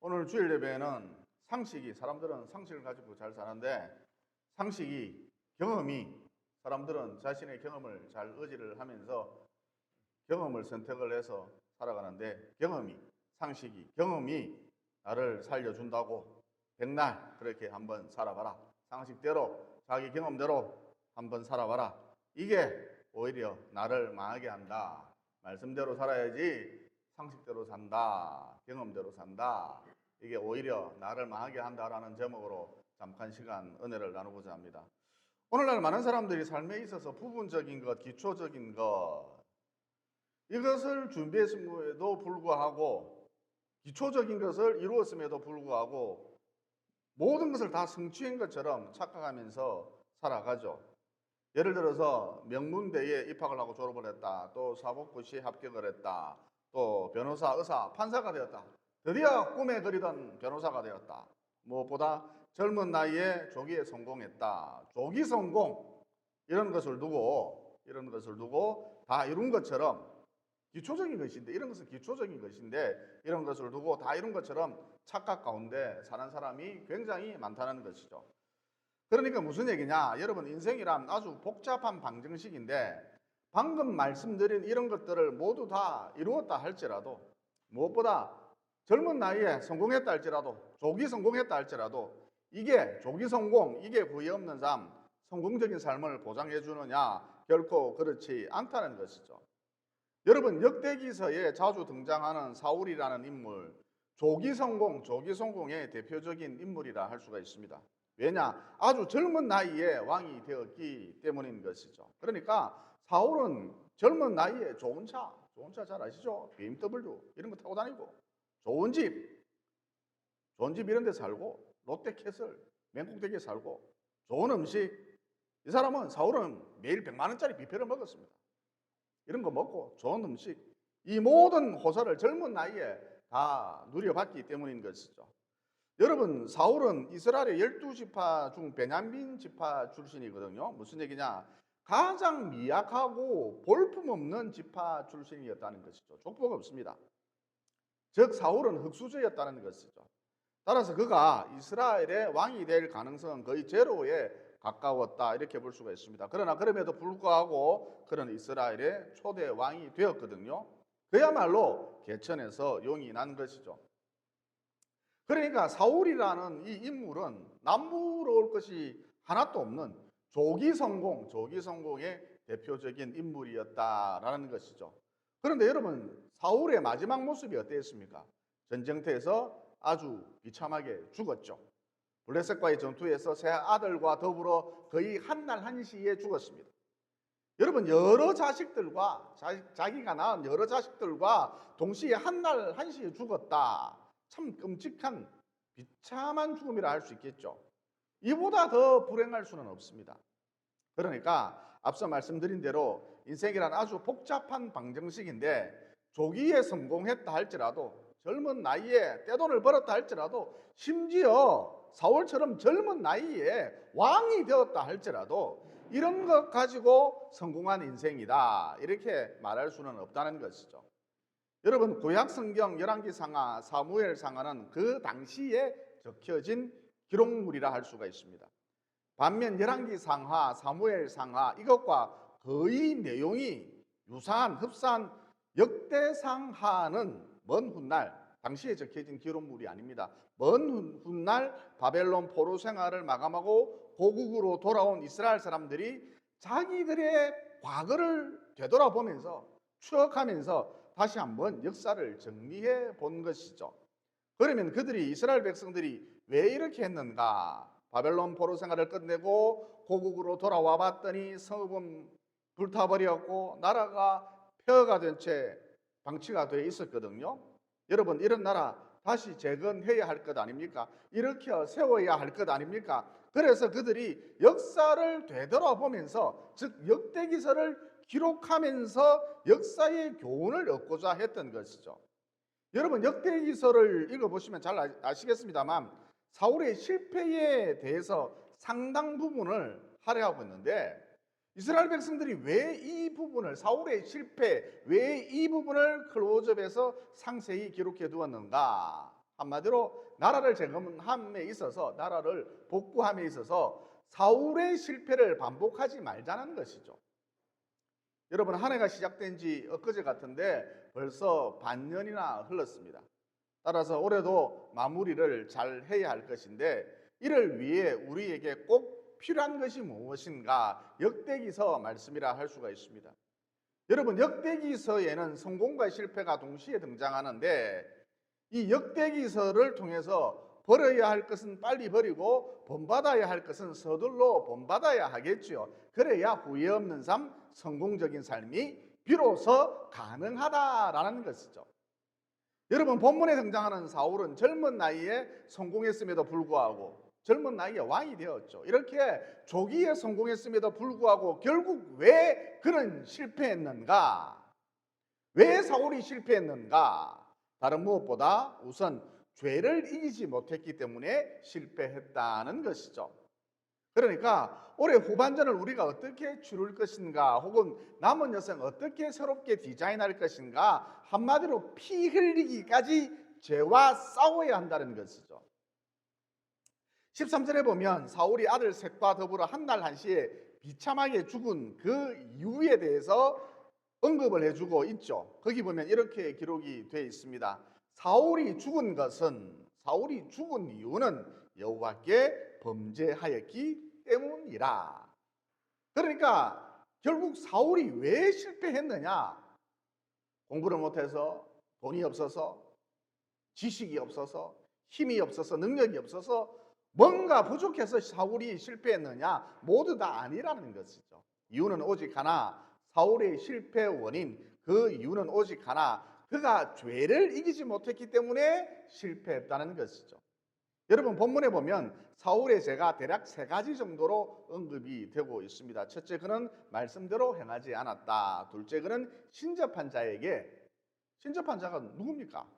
오늘 주일 예배에는 사람들은 상식을 가지고 잘 사는데 경험이 사람들은 자신의 경험을 잘 의지를 하면서 경험을 선택을 해서 살아가는데 경험이 나를 살려준다고 백날 그렇게 한번 살아봐라. 상식대로 자기 경험대로 한번 살아봐라. 이게 오히려 나를 망하게 한다. 말씀대로 살아야지 상식대로 산다. 경험대로 산다. 이게 오히려 나를 망하게 한다라는 제목으로 잠깐 시간 은혜를 나누고자 합니다. 오늘날 많은 사람들이 삶에 있어서 부분적인 것, 기초적인 것 이것을 준비했음에도 불구하고 기초적인 것을 이루었음에도 불구하고 모든 것을 다 성취한 것처럼 착각하면서 살아가죠. 예를 들어서 명문대에 입학을 하고 졸업을 했다. 또 사법고시에 합격을 했다. 또 변호사, 의사, 판사가 되었다. 드디어 꿈에 그리던 변호사가 되었다. 무엇보다 젊은 나이에 조기에 성공했다. 조기 성공 이런 것을 두고 다 이룬 것처럼 기초적인 것인데 이런 것을 두고 다 이룬 것처럼 착각 가운데 사는 사람이 굉장히 많다는 것이죠. 그러니까 무슨 얘기냐? 여러분 인생이란 아주 복잡한 방정식인데 방금 말씀드린 이런 것들을 모두 다 이루었다 할지라도 무엇보다 젊은 나이에 성공했다 할지라도 조기 성공했다 할지라도 이게 조기 성공, 이게 후회 없는 삶, 성공적인 삶을 보장해 주느냐? 결코 그렇지 않다는 것이죠. 여러분 역대기서에 자주 등장하는 사울이라는 인물 조기 성공의 대표적인 인물이라 할 수가 있습니다. 왜냐? 아주 젊은 나이에 왕이 되었기 때문인 것이죠. 그러니까 사울은 젊은 나이에 좋은 차 잘 아시죠? BMW 이런 거 타고 다니고 좋은 집 이런 데 살고 롯데캐슬, 맹꽁대기에 살고 좋은 음식 사울은 매일 100만 원짜리 뷔페를 먹었습니다. 이런 거 먹고 좋은 음식 이 모든 호사를 젊은 나이에 다 누려봤기 때문인 것이죠. 여러분 사울은 이스라엘의 12지파 중 베냐민 지파 출신이거든요. 무슨 얘기냐? 가장 미약하고 볼품없는 지파 출신이었다는 것이죠. 족보가 없습니다. 즉 사울은 흙수저였다는 것이죠. 따라서 그가 이스라엘의 왕이 될 가능성은 거의 제로에 가까웠다 이렇게 볼 수가 있습니다. 그러나 그럼에도 불구하고 그런 이스라엘의 초대 왕이 되었거든요. 그야말로 개천에서 용이 난 것이죠. 그러니까 사울이라는 이 인물은 남부러울 것이 하나도 없는 조기 성공의 대표적인 인물이었다라는 것이죠. 그런데 여러분 사울의 마지막 모습이 어땠습니까? 전쟁터에서 아주 비참하게 죽었죠. 블레셋과의 전투에서 세 아들과 더불어 거의 한날 한시에 죽었습니다. 여러분 여러 자식들과 자기가 낳은 여러 자식들과 동시에 한날 한시에 죽었다. 참 끔찍한 비참한 죽음이라 할 수 있겠죠. 이보다 더 불행할 수는 없습니다. 그러니까 앞서 말씀드린 대로 인생이란 아주 복잡한 방정식인데 조기에 성공했다 할지라도 젊은 나이에 떼돈을 벌었다 할지라도 심지어 사울처럼 젊은 나이에 왕이 되었다 할지라도 이런 것 가지고 성공한 인생이다 이렇게 말할 수는 없다는 것이죠. 여러분 구약 성경 열왕기상하, 사무엘상하는 그 당시에 적혀진 기록물이라 할 수가 있습니다. 반면 열왕기상하, 사무엘상하 이것과 거의 내용이 흡사한 역대상하는 먼 훗날 당시에 적혀진 기록물이 아닙니다. 먼 훗날 바벨론 포로 생활을 마감하고 고국으로 돌아온 이스라엘 사람들이 자기들의 과거를 되돌아보면서 추억하면서 다시 한번 역사를 정리해 본 것이죠. 그러면 이스라엘 백성들이 왜 이렇게 했는가? 바벨론 포로 생활을 끝내고 고국으로 돌아와 봤더니 성읍은 불타버렸고 나라가 폐허가 된 채 방치가 되어 있었거든요. 여러분 이런 나라 다시 재건해야 할 것 아닙니까? 일으켜 세워야 할 것 아닙니까? 그래서 그들이 역사를 되돌아보면서 즉 역대기서를 기록하면서 역사의 교훈을 얻고자 했던 것이죠. 여러분 역대기서를 읽어보시면 잘 아시겠습니다만 사울의 실패에 대해서 상당 부분을 할애하고 있는데 이스라엘 백성들이 왜 이 부분을 사울의 실패, 왜 이 부분을 클로즈업해서 상세히 기록해 두었는가? 한마디로 나라를 재건함에 있어서, 나라를 복구함에 있어서 사울의 실패를 반복하지 말자는 것이죠. 여러분, 한 해가 시작된 지 엊그제 같은데 벌써 반년이나 흘렀습니다. 따라서 올해도 마무리를 잘 해야 할 것인데, 이를 위해 우리에게 꼭 필요한 것이 무엇인가? 역대기서 말씀이라 할 수가 있습니다. 여러분, 역대기서에는 성공과 실패가 동시에 등장하는데, 이 역대기서를 통해서 버려야 할 것은 빨리 버리고 본받아야 할 것은 서둘러 본받아야 하겠지요. 그래야 후회 없는 삶, 성공적인 삶이 비로소 가능하다라는 것이죠. 여러분, 본문에 등장하는 사울은 젊은 나이에 성공했음에도 불구하고 젊은 나이에 왕이 되었죠. 이렇게 조기에 성공했음에도 불구하고 결국 왜 그는 실패했는가? 왜 사울이 실패했는가? 다른 무엇보다 우선 죄를 이기지 못했기 때문에 실패했다는 것이죠. 그러니까 올해 후반전을 우리가 어떻게 치룰 것인가, 혹은 남은 여생 어떻게 새롭게 디자인할 것인가, 한마디로 피 흘리기까지 죄와 싸워야 한다는 것이죠. 13절에 보면 사울이 아들 셋과 더불어 한날 한시에 비참하게 죽은 그 이유에 대해서 언급을 해주고 있죠. 거기 보면 이렇게 기록이 되어 있습니다. 사울이 죽은 이유는 여호와께 범죄하였기 때문이라. 그러니까 결국 사울이 왜 실패했느냐? 공부를 못해서, 돈이 없어서, 지식이 없어서, 힘이 없어서, 능력이 없어서, 뭔가 부족해서 사울이 실패했느냐? 모두 다 아니라는 것이죠. 이유는 오직 하나, 사울의 실패 원인, 그 이유는 오직 하나, 그가 죄를 이기지 못했기 때문에 실패했다는 것이죠. 여러분, 본문에 보면 사울의 죄가 대략 세 가지 정도로 언급이 되고 있습니다. 첫째, 그는 말씀대로 행하지 않았다. 둘째, 그는 신접한 자가 누굽니까?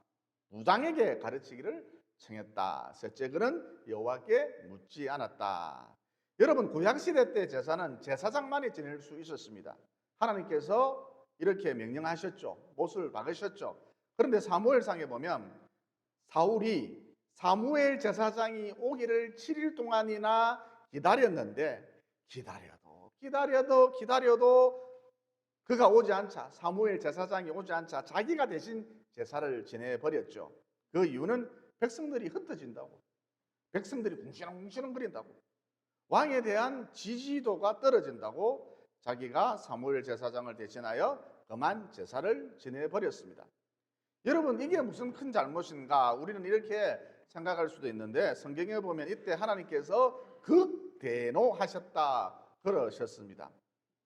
무장에게 가르치기를 청했다. 셋째, 그는 여호와께 묻지 않았다. 여러분, 구약시대 때 제사는 제사장만이 지낼 수 있었습니다. 하나님께서 이렇게 명령하셨죠. 못을 박으셨죠. 그런데 사무엘상에 보면 사울이 사무엘 제사장이 오기를 7일 동안이나 기다렸는데, 기다려도 그가 오지 않자, 사무엘 제사장이 오지 않자 자기가 대신 제사를 지내버렸죠. 그 이유는 백성들이 흩어진다고, 백성들이 궁시렁궁시렁거린다고, 왕에 대한 지지도가 떨어진다고 자기가 사무엘 제사장을 대신하여 그만 제사를 지내버렸습니다. 여러분, 이게 무슨 큰 잘못인가? 우리는 이렇게 생각할 수도 있는데, 성경에 보면 이때 하나님께서 극대노하셨다 그러셨습니다.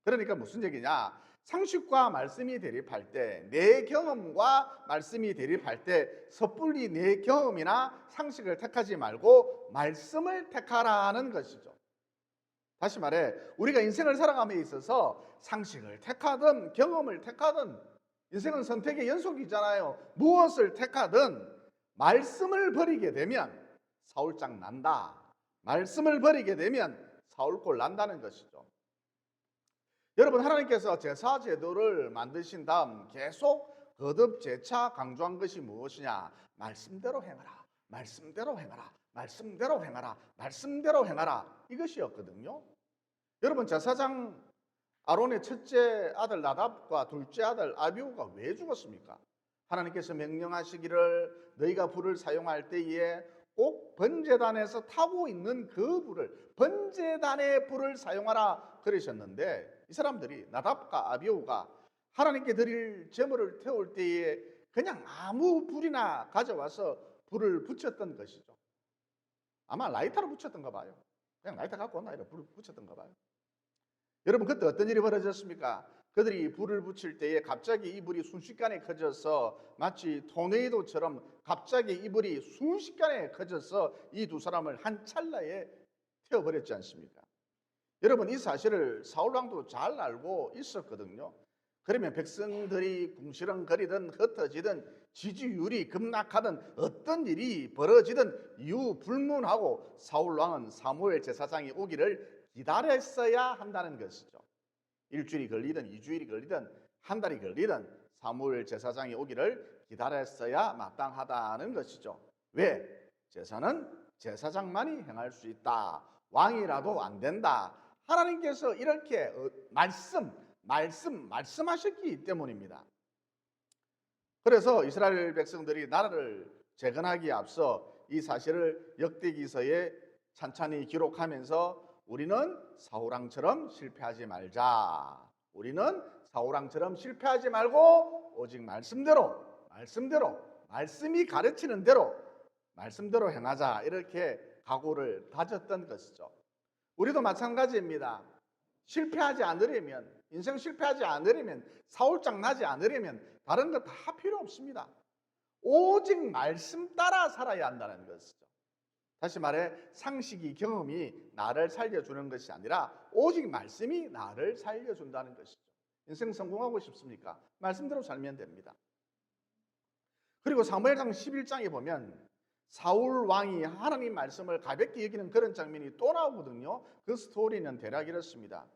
그러니까 무슨 얘기냐? 상식과 말씀이 대립할 때, 내 경험과 말씀이 대립할 때 섣불리 내 경험이나 상식을 택하지 말고 말씀을 택하라는 것이죠. 다시 말해, 우리가 인생을 살아감에 있어서 상식을 택하든 경험을 택하든, 인생은 선택의 연속이잖아요. 무엇을 택하든 말씀을 버리게 되면 사울장 난다. 말씀을 버리게 되면 사울꼴 난다는 것이죠. 여러분, 하나님께서 제사 제도를 만드신 다음 계속 거듭 재차 강조한 것이 무엇이냐? 말씀대로 행하라. 말씀대로 행하라. 말씀대로 행하라. 말씀대로 행하라. 이것이었거든요. 여러분, 제사장 아론의 첫째 아들 나답과 둘째 아들 아비후가 왜 죽었습니까? 하나님께서 명령하시기를 너희가 불을 사용할 때에 꼭 번제단에서 타고 있는 그 불을, 번제단의 불을 사용하라 그러셨는데, 이 사람들이, 나답과 아비후가 하나님께 드릴 제물을 태울 때에 그냥 아무 불이나 가져와서 불을 붙였던 것이죠. 아마 라이터로 붙였던가 봐요. 그냥 라이터 갖고 온다 이래 불을 붙였던가 봐요. 여러분, 그때 어떤 일이 벌어졌습니까? 그들이 불을 붙일 때에 갑자기 이 불이 순식간에 커져서, 마치 토네이도처럼 갑자기 이 불이 순식간에 커져서 이 두 사람을 한 찰나에 태워버렸지 않습니까? 여러분, 이 사실을 사울왕도 잘 알고 있었거든요. 그러면 백성들이 궁시렁거리든 흩어지든 지지율이 급락하든 어떤 일이 벌어지든 이유 불문하고 사울왕은 사무엘 제사장이 오기를 기다렸어야 한다는 것이죠. 일주일이 걸리든 2주일이 걸리든 한 달이 걸리든 사무엘 제사장이 오기를 기다렸어야 마땅하다는 것이죠. 왜? 제사는 제사장만이 행할 수 있다. 왕이라도 안 된다. 하나님께서 이렇게 말씀하셨기 때문입니다. 그래서 이스라엘 백성들이 나라를 재건하기에 앞서 이 사실을 역대기서에 찬찬히 기록하면서 우리는 사울왕처럼 실패하지 말자. 우리는 사울왕처럼 실패하지 말고 오직 말씀이 가르치는 대로 말씀대로 행하자. 이렇게 각오를 다졌던 것이죠. 우리도 마찬가지입니다. 실패하지 않으려면, 인생 실패하지 않으려면, 사울장 나지 않으려면 다른 거 다 필요 없습니다. 오직 말씀 따라 살아야 한다는 것이죠. 다시 말해 상식이 경험이 나를 살려주는 것이 아니라 오직 말씀이 나를 살려준다는 것이죠. 인생 성공하고 싶습니까? 말씀대로 살면 됩니다. 그리고 사무엘상 11장에 보면 사울 왕이 하나님 말씀을 가볍게 여기는 그런 장면이 또 나오거든요. 그 스토리는 대략 이렇습니다.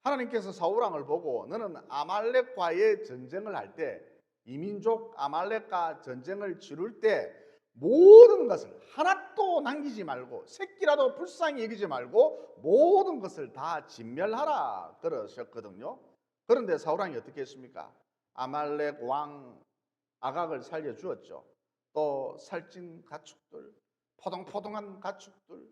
하나님께서 사울 왕을 보고 너는 아말렉과의 전쟁을 할 때, 이민족 아말렉과 전쟁을 치룰 때 모든 것을 하나도 남기지 말고 새끼라도 불쌍히 여기지 말고 모든 것을 다 진멸하라 그러셨거든요. 그런데 사울 왕이 어떻게 했습니까? 아말렉 왕 아각을 살려주었죠. 또 살찐 가축들, 포동포동한 가축들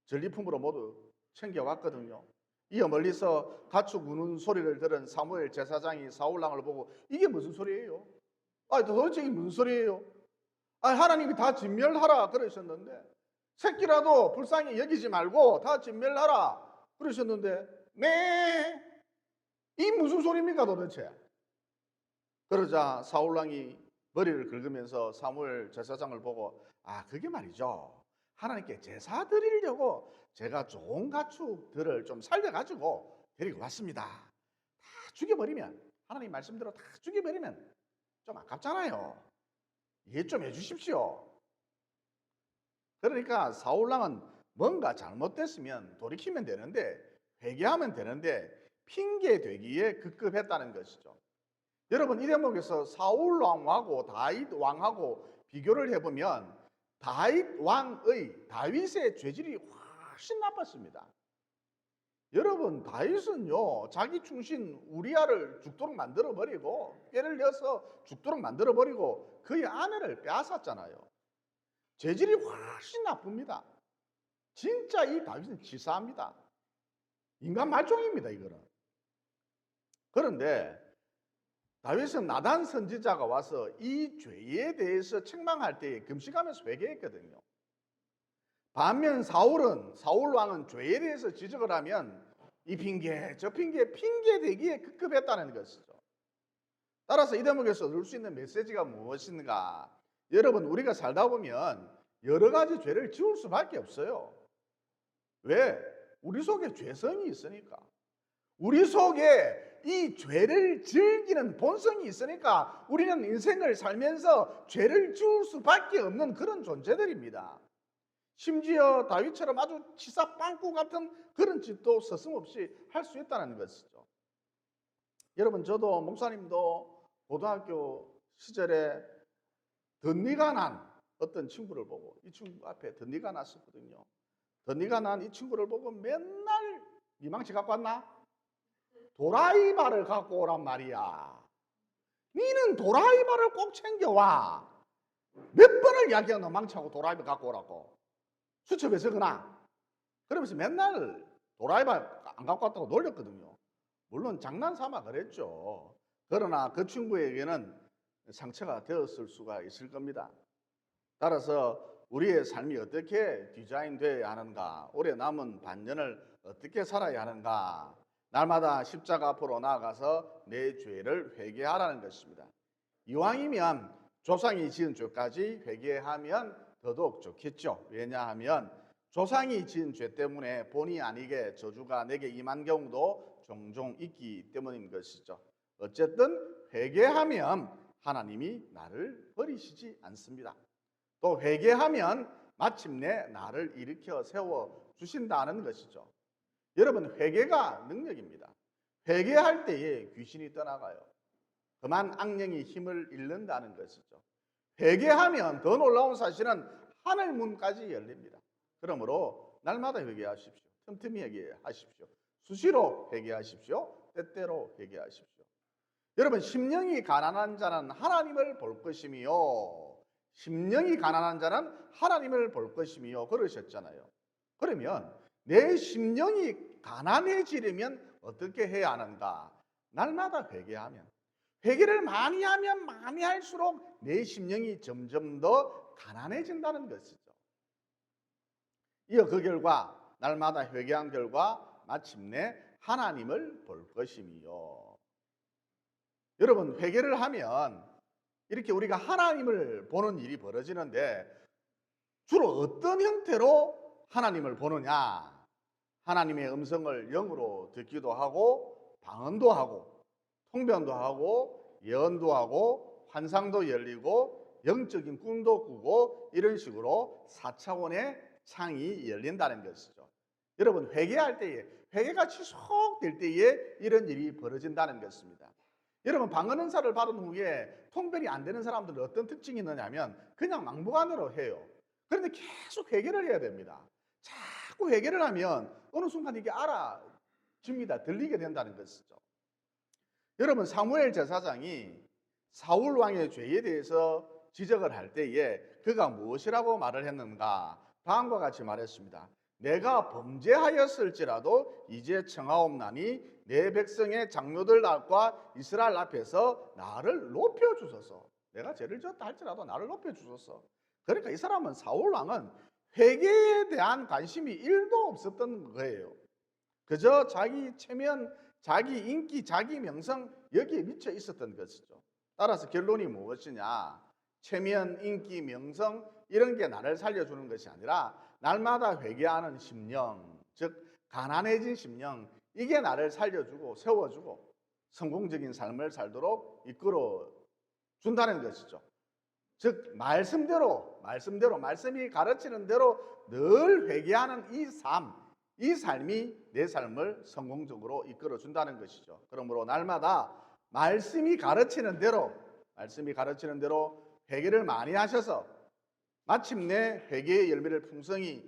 전리품으로 모두 챙겨왔거든요. 이어 멀리서 가축 우는 소리를 들은 사무엘 제사장이 사울 왕을 보고 이게 무슨 소리예요? 도대체 이게 무슨 소리예요? 하나님이 다 진멸하라 그러셨는데, 새끼라도 불쌍히 여기지 말고 다 진멸하라 그러셨는데, 네, 이 무슨 소리입니까 도대체? 그러자 사울 왕이 머리를 긁으면서 사무엘 제사장을 보고 그게 말이죠. 하나님께 제사 드리려고 제가 좋은 가축들을 좀 살려가지고 데리고 왔습니다. 다 죽여버리면, 하나님 말씀대로 다 죽여버리면 좀 아깝잖아요. 이해 좀 해주십시오. 그러니까 사울왕은 뭔가 잘못됐으면 돌이키면 되는데, 회개하면 되는데 핑계 대기에 급급했다는 것이죠. 여러분, 이 대목에서 사울 왕하고 다윗 왕하고 비교를 해보면 다윗의 죄질이 훨씬 나빴습니다. 여러분, 다윗은요 자기 충신 우리아를 죽도록 만들어버리고 꾀를 내서 죽도록 만들어버리고 그의 아내를 빼앗았잖아요. 죄질이 훨씬 나쁩니다. 진짜 이 다윗은 치사합니다. 인간 말종입니다 이거는. 그런데 다윗은 나단 선지자가 와서 이 죄에 대해서 책망할 때 금식하면서 회개했거든요. 반면 사울 왕은 죄에 대해서 지적을 하면 이 핑계 저 핑계 대기에 급급했다는 것이죠. 따라서 이 대목에서 얻을 수 있는 메시지가 무엇인가? 여러분, 우리가 살다 보면 여러 가지 죄를 지을 수밖에 없어요. 왜? 우리 속에 죄성이 있으니까. 우리 속에 이 죄를 즐기는 본성이 있으니까 우리는 인생을 살면서 죄를 지을 수밖에 없는 그런 존재들입니다. 심지어 다윗처럼 아주 치사빵꾸 같은 그런 짓도 서슴없이 할 수 있다는 것이죠. 여러분, 저도 목사님도 고등학교 시절에 덧니가 난 어떤 친구를 보고, 이 친구 앞에 덧니가 났었거든요. 덧니가 난 이 친구를 보고 맨날 미망치 갖고 왔나? 도라이바를 갖고 오란 말이야. 니는 도라이바를 꼭 챙겨와. 몇 번을 이야기한 너 망치하고 도라이바 갖고 오라고. 수첩에서 그나. 그러면서 맨날 도라이바 안 갖고 왔다고 놀렸거든요. 물론 장난삼아 그랬죠. 그러나 그 친구에게는 상처가 되었을 수가 있을 겁니다. 따라서 우리의 삶이 어떻게 디자인되어야 하는가, 올해 남은 반년을 어떻게 살아야 하는가, 날마다 십자가 앞으로 나아가서 내 죄를 회개하라는 것입니다. 이왕이면 조상이 지은 죄까지 회개하면 더더욱 좋겠죠. 왜냐하면 조상이 지은 죄 때문에 본의 아니게 저주가 내게 임한 경우도 종종 있기 때문인 것이죠. 어쨌든 회개하면 하나님이 나를 버리시지 않습니다. 또 회개하면 마침내 나를 일으켜 세워 주신다는 것이죠. 여러분, 회개가 능력입니다. 회개할 때에 귀신이 떠나가요. 그만 악령이 힘을 잃는다는 것이죠. 회개하면 더 놀라운 사실은 하늘 문까지 열립니다. 그러므로 날마다 회개하십시오. 틈틈이 회개하십시오. 수시로 회개하십시오. 때때로 회개하십시오. 여러분, 심령이 가난한 자는 하나님을 볼 것이며 심령이 가난한 자는 하나님을 볼 것이며 그러셨잖아요. 그러면 내 심령이 가난해지려면 어떻게 해야 하는가? 날마다 회개하면, 회개를 많이 하면 많이 할수록 내 심령이 점점 더 가난해진다는 것이죠. 이어 그 결과 날마다 회개한 결과 마침내 하나님을 볼 것이며, 여러분, 회개를 하면 이렇게 우리가 하나님을 보는 일이 벌어지는데 주로 어떤 형태로 하나님을 보느냐? 하나님의 음성을 영으로 듣기도 하고 방언도 하고 통변도 하고 예언도 하고 환상도 열리고 영적인 꿈도 꾸고 이런 식으로 4차원의 창이 열린다는 것이죠. 여러분, 회개할 때에, 회개가 지속될 때에 이런 일이 벌어진다는 것입니다. 여러분, 방언 은사를 받은 후에 통변이 안 되는 사람들은 어떤 특징이 있느냐면 그냥 막무가내로 해요. 그런데 계속 회개를 해야 됩니다. 자꾸 회개를 하면 어느 순간 이게 알아집니다. 들리게 된다는 것이죠. 여러분, 사무엘 제사장이 사울 왕의 죄에 대해서 지적을 할 때에 그가 무엇이라고 말을 했는가? 다음과 같이 말했습니다. 내가 범죄하였을지라도 이제 청하옵나니 내 백성의 장로들 앞과 이스라엘 앞에서 나를 높여주소서. 내가 죄를 지었다 할지라도 나를 높여주소서. 그러니까 이 사람은, 사울 왕은 회개에 대한 관심이 1도 없었던 거예요. 그저 자기 체면, 자기 인기, 자기 명성 여기에 미쳐 있었던 것이죠. 따라서 결론이 무엇이냐? 체면, 인기, 명성 이런 게 나를 살려주는 것이 아니라 날마다 회개하는 심령, 즉 가난해진 심령, 이게 나를 살려주고 세워주고 성공적인 삶을 살도록 이끌어 준다는 것이죠. 즉 말씀대로 말씀이 가르치는 대로 늘 회개하는 이 삶이 내 삶을 성공적으로 이끌어 준다는 것이죠. 그러므로 날마다 말씀이 가르치는 대로 회개를 많이 하셔서 마침내 회개의 열매를 풍성히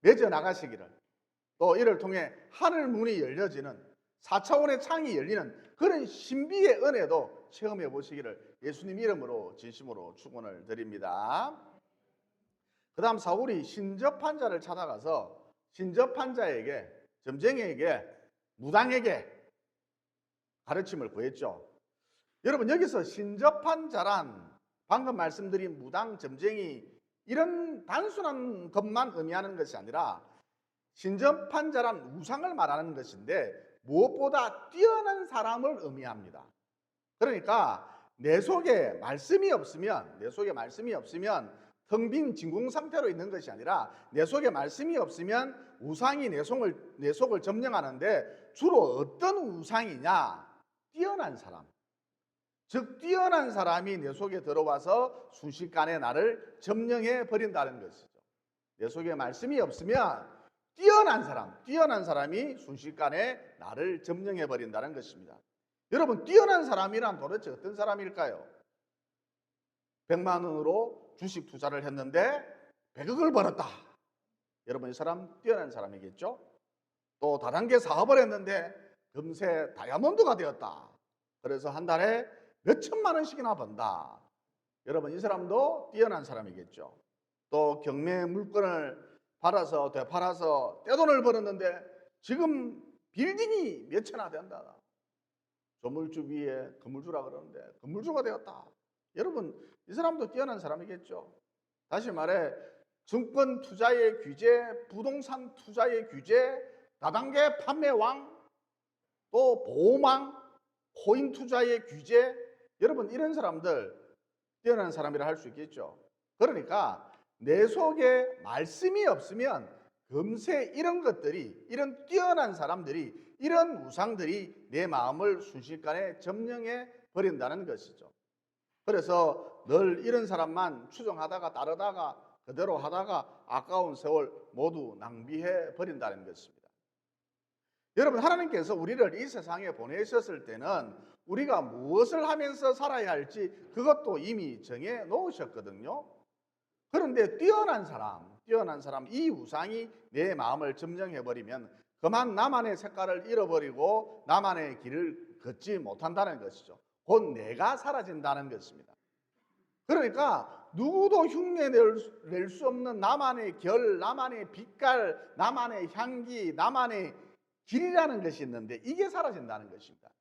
맺어 나가시기를, 또 이를 통해 하늘 문이 열려지는 4차원의 창이 열리는 그런 신비의 은혜도 체험해 보시기를 예수님 이름으로 진심으로 축원을 드립니다. 그 다음 사울이 신접한 자를 찾아가서 신접한 자에게, 점쟁이에게, 무당에게 가르침을 구했죠. 여러분, 여기서 신접한 자란 방금 말씀드린 무당, 점쟁이 이런 단순한 것만 의미하는 것이 아니라 신접한 자란 우상을 말하는 것인데 무엇보다 뛰어난 사람을 의미합니다. 그러니까 내 속에 말씀이 없으면 텅 빈 진공 상태로 있는 것이 아니라 내 속에 말씀이 없으면 우상이 내 속을 점령하는데 주로 어떤 우상이냐? 뛰어난 사람. 즉 뛰어난 사람이 내 속에 들어와서 순식간에 나를 점령해 버린다는 것이죠. 내 속에 말씀이 없으면 뛰어난 사람이 순식간에 나를 점령해 버린다는 것입니다. 여러분, 뛰어난 사람이란 도대체 어떤 사람일까요? 100만 원으로 주식 투자를 했는데 100억을 벌었다. 여러분, 이 사람 뛰어난 사람이겠죠? 또 다단계 사업을 했는데 금세 다이아몬드가 되었다. 그래서 한 달에 몇 천만 원씩이나 번다. 여러분, 이 사람도 뛰어난 사람이겠죠. 또 경매 물건을 되팔아서 떼돈을 벌었는데 지금 빌딩이 몇 채나 된다. 조물주 위에 건물주라 그러는데 건물주가 되었다. 여러분, 이 사람도 뛰어난 사람이겠죠. 다시 말해 증권 투자의 규제, 부동산 투자의 규제, 다단계 판매왕, 또 보험왕, 코인 투자의 규제, 여러분 이런 사람들 뛰어난 사람이라 할 수 있겠죠. 그러니까 내 속에 말씀이 없으면 금세 이런 것들이, 이런 뛰어난 사람들이, 이런 우상들이 내 마음을 순식간에 점령해 버린다는 것이죠. 그래서 늘 이런 사람만 추종하다가 따르다가 그대로 하다가 아까운 세월 모두 낭비해 버린다는 것입니다. 여러분, 하나님께서 우리를 이 세상에 보내셨을 때는 우리가 무엇을 하면서 살아야 할지 그것도 이미 정해 놓으셨거든요. 그런데 뛰어난 사람, 이 우상이 내 마음을 점령해버리면 그만 나만의 색깔을 잃어버리고 나만의 길을 걷지 못한다는 것이죠. 곧 내가 사라진다는 것입니다. 그러니까 누구도 흉내낼 수 없는 나만의 결, 나만의 빛깔, 나만의 향기, 나만의 길이라는 것이 있는데 이게 사라진다는 것입니다.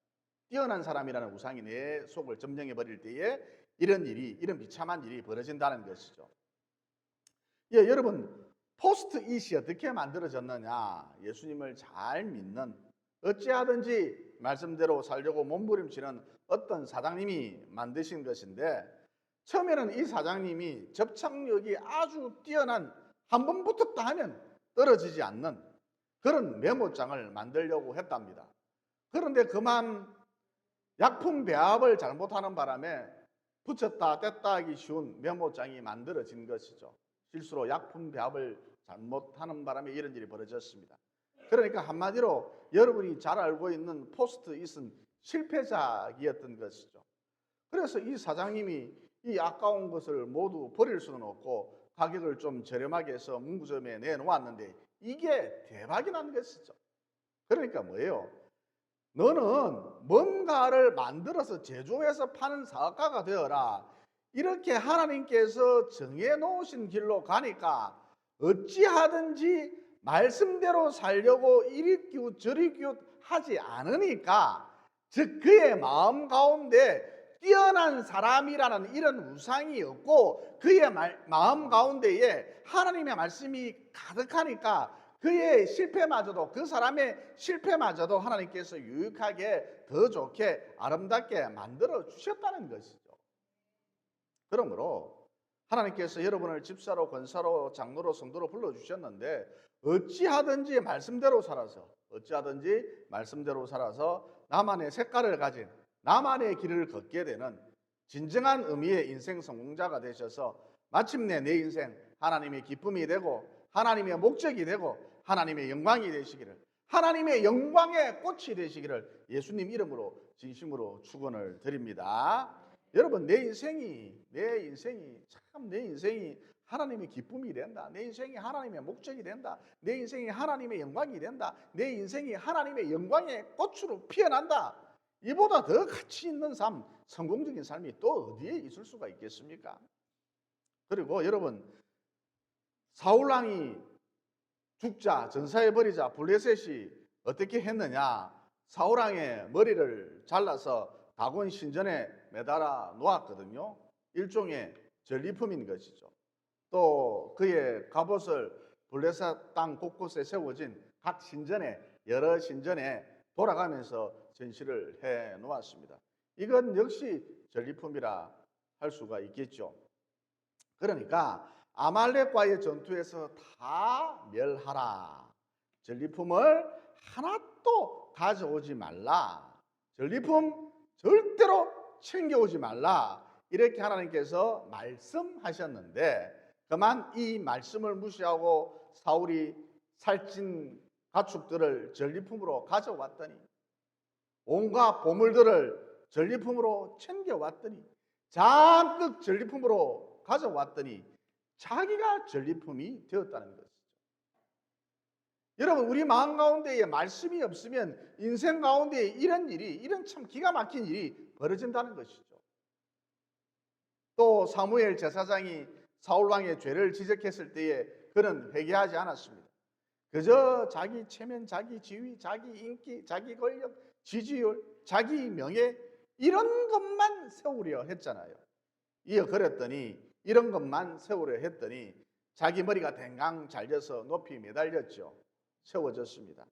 뛰어난 사람이라는 우상이 내 속을 점령해버릴 때에 이런 비참한 일이 벌어진다는 것이죠. 예, 여러분, 포스트잇이 어떻게 만들어졌느냐? 예수님을 잘 믿는, 어찌하든지 말씀대로 살려고 몸부림치는 어떤 사장님이 만드신 것인데, 처음에는 이 사장님이 접착력이 아주 뛰어난, 한 번 붙었다 하면 떨어지지 않는 그런 메모장을 만들려고 했답니다. 그런데 그만 약품 배합을 잘못하는 바람에 붙였다 뗐다 하기 쉬운 메모장이 만들어진 것이죠. 실수로 약품 배합을 잘못하는 바람에 이런 일이 벌어졌습니다. 그러니까 한마디로 여러분이 잘 알고 있는 포스트잇은 실패작이었던 것이죠. 그래서 이 사장님이 이 아까운 것을 모두 버릴 수는 없고 가격을 좀 저렴하게 해서 문구점에 내놓았는데 이게 대박이 난 것이죠. 그러니까 뭐예요? 너는 뭔가를 만들어서 제조해서 파는 사업가가 되어라. 이렇게 하나님께서 정해놓으신 길로 가니까 어찌하든지 말씀대로 살려고 이리 기웃 저리 기웃 하지 않으니까, 즉 그의 마음 가운데 뛰어난 사람이라는 이런 우상이 없고 그의 마음 가운데에 하나님의 말씀이 가득하니까 그의 실패마저도, 그 사람의 실패마저도 하나님께서 유익하게 더 좋게 아름답게 만들어 주셨다는 것이죠. 그러므로 하나님께서 여러분을 집사로, 권사로, 장로로, 성도로 불러주셨는데 어찌하든지 말씀대로 살아서 나만의 색깔을 가진, 나만의 길을 걷게 되는 진정한 의미의 인생 성공자가 되셔서 마침내 내 인생 하나님의 기쁨이 되고 하나님의 목적이 되고 하나님의 영광이 되시기를, 하나님의 영광의 꽃이 되시기를 예수님 이름으로 진심으로 축원을 드립니다. 여러분, 내 인생이 하나님의 기쁨이 된다. 내 인생이 하나님의 목적이 된다. 내 인생이 하나님의 영광이 된다. 내 인생이 하나님의 영광의 꽃으로 피어난다. 이보다 더 가치 있는 삶, 성공적인 삶이 또 어디에 있을 수가 있겠습니까? 그리고 여러분, 사울왕이 죽자, 전사해버리자 블레셋이 어떻게 했느냐? 사울왕의 머리를 잘라서 다곤 신전에 매달아 놓았거든요. 일종의 전리품인 것이죠. 또 그의 갑옷을 블레셋 땅 곳곳에 세워진 각 신전에, 여러 신전에 돌아가면서 전시를 해 놓았습니다. 이건 역시 전리품이라 할 수가 있겠죠. 그러니까 아말렉과의 전투에서 다 멸하라. 전리품을 하나도 가져오지 말라. 전리품 절대로 챙겨오지 말라. 이렇게 하나님께서 말씀하셨는데 그만 이 말씀을 무시하고 사울이 살찐 가축들을 전리품으로 가져왔더니, 온갖 보물들을 전리품으로 챙겨왔더니, 잔뜩 전리품으로 가져왔더니 자기가 전리품이 되었다는 것이죠. 여러분, 우리 마음 가운데에 말씀이 없으면 인생 가운데 이런 참 기가 막힌 일이 벌어진다는 것이죠. 또 사무엘 제사장이 사울왕의 죄를 지적했을 때에 그는 회개하지 않았습니다. 그저 자기 체면, 자기 지위, 자기 인기, 자기 권력, 지지율, 자기 명예 이런 것만 세우려 했잖아요. 이런 것만 세우려 했더니 자기 머리가 댕강 잘려서 높이 매달렸죠. 세워졌습니다.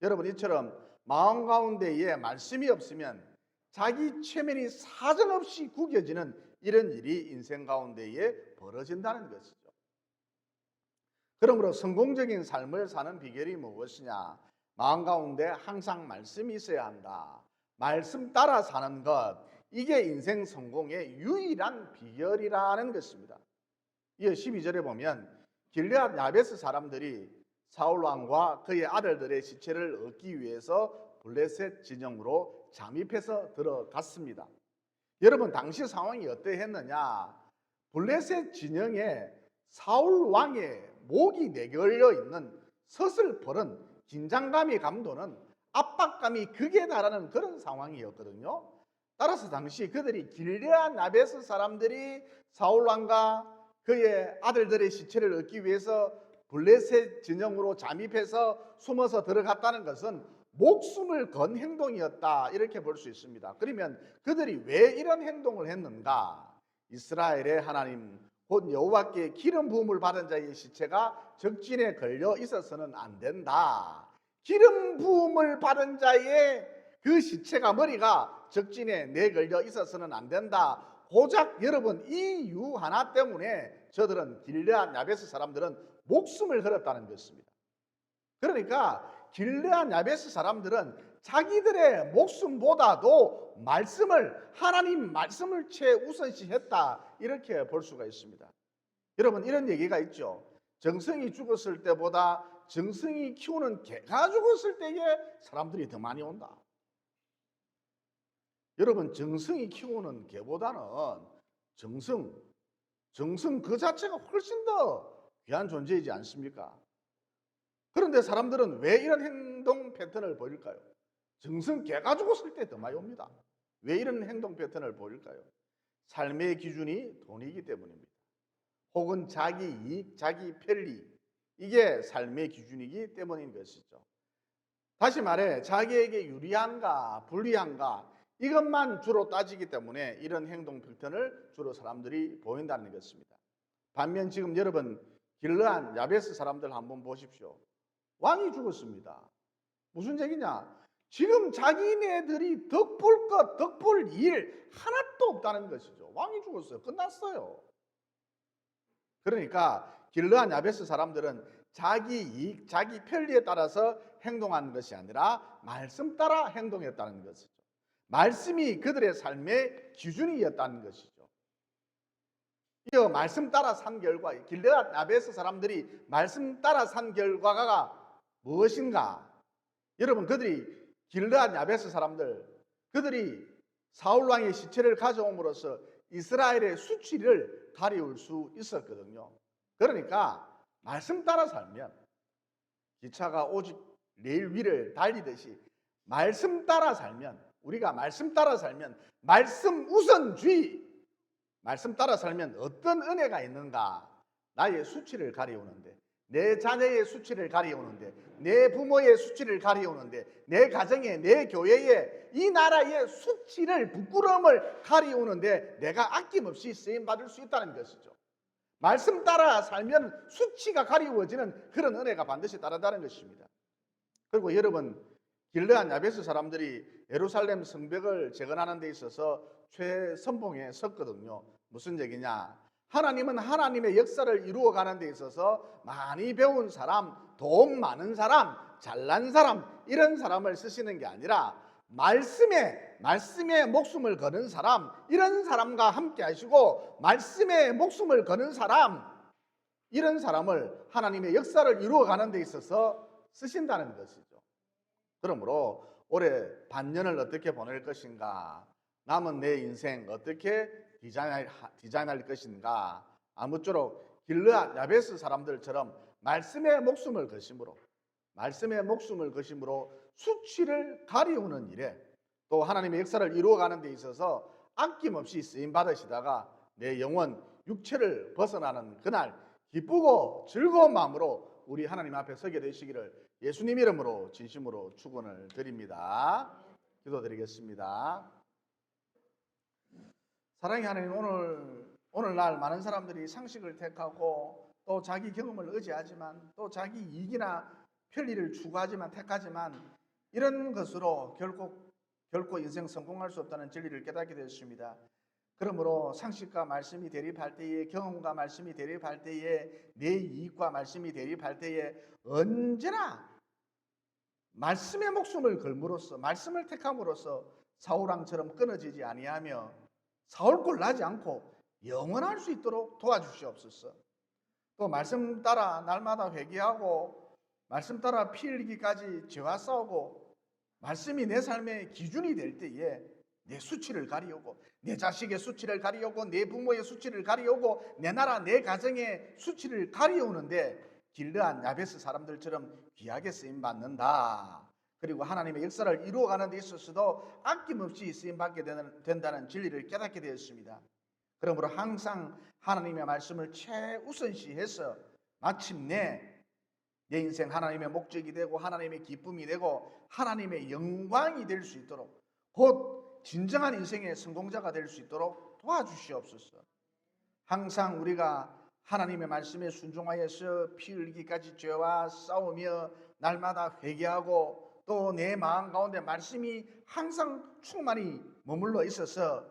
여러분, 이처럼 마음 가운데에 말씀이 없으면 자기 체면이 사정없이 구겨지는 이런 일이 인생 가운데에 벌어진다는 것이죠. 그러므로 성공적인 삶을 사는 비결이 무엇이냐? 마음 가운데 항상 말씀이 있어야 한다. 말씀 따라 사는 것, 이게 인생 성공의 유일한 비결이라는 것입니다. 이어 12절에 보면 길르앗 야베스 사람들이 사울왕과 그의 아들들의 시체를 얻기 위해서 블레셋 진영으로 잠입해서 들어갔습니다. 여러분, 당시 상황이 어떠했느냐? 블레셋 진영에 사울 왕의 목이 내걸려 있는 서슬퍼런 긴장감이 감도는 압박감이 극에 달하는 그런 상황이었거든요. 따라서 당시 그들이 길르앗 야베스 사람들이 사울 왕과 그의 아들들의 시체를 얻기 위해서 블레셋 진영으로 잠입해서 숨어서 들어갔다는 것은 목숨을 건 행동이었다, 이렇게 볼 수 있습니다. 그러면 그들이 왜 이런 행동을 했는가? 이스라엘의 하나님 곧 여호와께 기름 부음을 받은 자의 시체가 적진에 걸려 있어서는 안 된다. 기름 부음을 받은 자의 그 시체가, 머리가 적진에 내걸려 있어서는 안 된다. 고작 여러분, 이 이유 하나 때문에 저들은 길르앗 야베스 사람들은 목숨을 걸었다는 것입니다. 그러니까 길르앗 야베스 사람들은 자기들의 목숨보다도 말씀을, 하나님 말씀을 최우선시했다, 이렇게 볼 수가 있습니다. 여러분, 이런 얘기가 있죠. 정성이 죽었을 때보다 정성이 키우는 개가 죽었을 때에 사람들이 더 많이 온다. 여러분, 정성이 키우는 개보다는 정성 그 자체가 훨씬 더 귀한 존재이지 않습니까? 그런데 사람들은 왜 이런 행동 패턴을 보일까요? 정성 개가 죽었을 때 더 많이 옵니다. 왜 이런 행동 패턴을 보일까요? 삶의 기준이 돈이기 때문입니다. 혹은 자기 이익, 자기 편리, 이게 삶의 기준이기 때문인 것이죠. 다시 말해 자기에게 유리한가 불리한가 이것만 주로 따지기 때문에 이런 행동 패턴을 주로 사람들이 보인다는 것입니다. 반면 지금 여러분, 길르앗 야베스 사람들 한번 보십시오. 왕이 죽었습니다. 무슨 얘기냐? 지금 자기네들이 덕볼 것, 덕볼 일 하나도 없다는 것이죠. 왕이 죽었어요. 끝났어요. 그러니까 길르앗 야베스 사람들은 자기 이익, 자기 편리에 따라서 행동하는 것이 아니라 말씀 따라 행동했다는 것이죠. 말씀이 그들의 삶의 기준이었다는 것이죠. 이어 말씀 따라 산 결과, 길르앗 야베스 사람들이 말씀 따라 산 결과가 무엇인가? 여러분, 그들이 길르앗 야베스 사람들, 그들이 사울 왕의 시체를 가져옴으로써 이스라엘의 수치를 가리울 수 있었거든요. 그러니까 말씀 따라 살면, 기차가 오직 레일 위를 달리듯이 말씀 따라 살면, 우리가 말씀 따라 살면, 말씀 우선주의, 말씀 따라 살면 어떤 은혜가 있는가? 나의 수치를 가리우는데, 내 자녀의 수치를 가리우는데, 내 부모의 수치를 가리우는데, 내 가정에, 내 교회에, 이 나라의 수치를, 부끄러움을 가리우는데 내가 아낌없이 쓰임받을 수 있다는 것이죠. 말씀 따라 살면 수치가 가리워지는 그런 은혜가 반드시 따른다는 것입니다. 그리고 여러분, 길르앗 야베스 사람들이 예루살렘 성벽을 재건하는 데 있어서 최선봉에 섰거든요. 무슨 얘기냐? 하나님은 하나님의 역사를 이루어가는 데 있어서 많이 배운 사람, 돈 많은 사람, 잘난 사람, 이런 사람을 쓰시는 게 아니라 말씀에 목숨을 거는 사람, 이런 사람과 함께 하시고, 말씀에 목숨을 거는 사람, 이런 사람을 하나님의 역사를 이루어가는 데 있어서 쓰신다는 것이죠. 그러므로 올해 반년을 어떻게 보낼 것인가, 남은 내 인생 어떻게 디자인할 것인가, 아무쪼록 길르앗 야베스 사람들처럼 말씀에 목숨을 거심으로, 말씀에 목숨을 거심으로 수치를 가리우는 일에, 또 하나님의 역사를 이루어가는 데 있어서 아낌없이 쓰임 받으시다가 내 영혼, 육체를 벗어나는 그날 기쁘고 즐거운 마음으로 우리 하나님 앞에 서게 되시기를 예수님 이름으로 진심으로 축원을 드립니다. 기도드리겠습니다. 사랑의 하나님, 오늘날 많은 사람들이 상식을 택하고 또 자기 경험을 의지하지만, 또 자기 이익이나 편리를 추구하지만, 택하지만, 이런 것으로 결코 인생 성공할 수 없다는 진리를 깨닫게 되었습니다. 그러므로 상식과 말씀이 대립할 때에, 경험과 말씀이 대립할 때에, 내 이익과 말씀이 대립할 때에 언제나 말씀의 목숨을 걸므로써, 말씀을 택함으로써 사울왕처럼 끊어지지 아니하며 사울꼴 나지 않고 영원할 수 있도록 도와주시옵소서. 또 말씀 따라 날마다 회개하고, 말씀 따라 피 흘리기까지 죄와 싸우고, 말씀이 내 삶의 기준이 될 때에 내 수치를 가리우고, 내 자식의 수치를 가리우고, 내 부모의 수치를 가리우고, 내 나라 내 가정의 수치를 가리우는데 길르한 야베스 사람들처럼 귀하게 쓰임 받는다. 그리고 하나님의 역사를 이루어가는 데 있어서도 아낌없이 쓰임 받게 된다는 진리를 깨닫게 되었습니다. 그러므로 항상 하나님의 말씀을 최우선시해서 마침내 내 인생 하나님의 목적이 되고 하나님의 기쁨이 되고 하나님의 영광이 될 수 있도록, 곧 진정한 인생의 성공자가 될 수 있도록 도와주시옵소서. 항상 우리가 하나님의 말씀에 순종하여서 피 흘리기까지 죄와 싸우며 날마다 회개하고 또 내 마음 가운데 말씀이 항상 충만히 머물러 있어서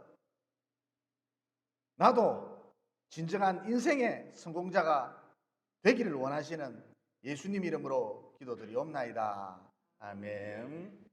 나도 진정한 인생의 성공자가 되기를 원하시는 예수님 이름으로 기도드리옵나이다. 아멘.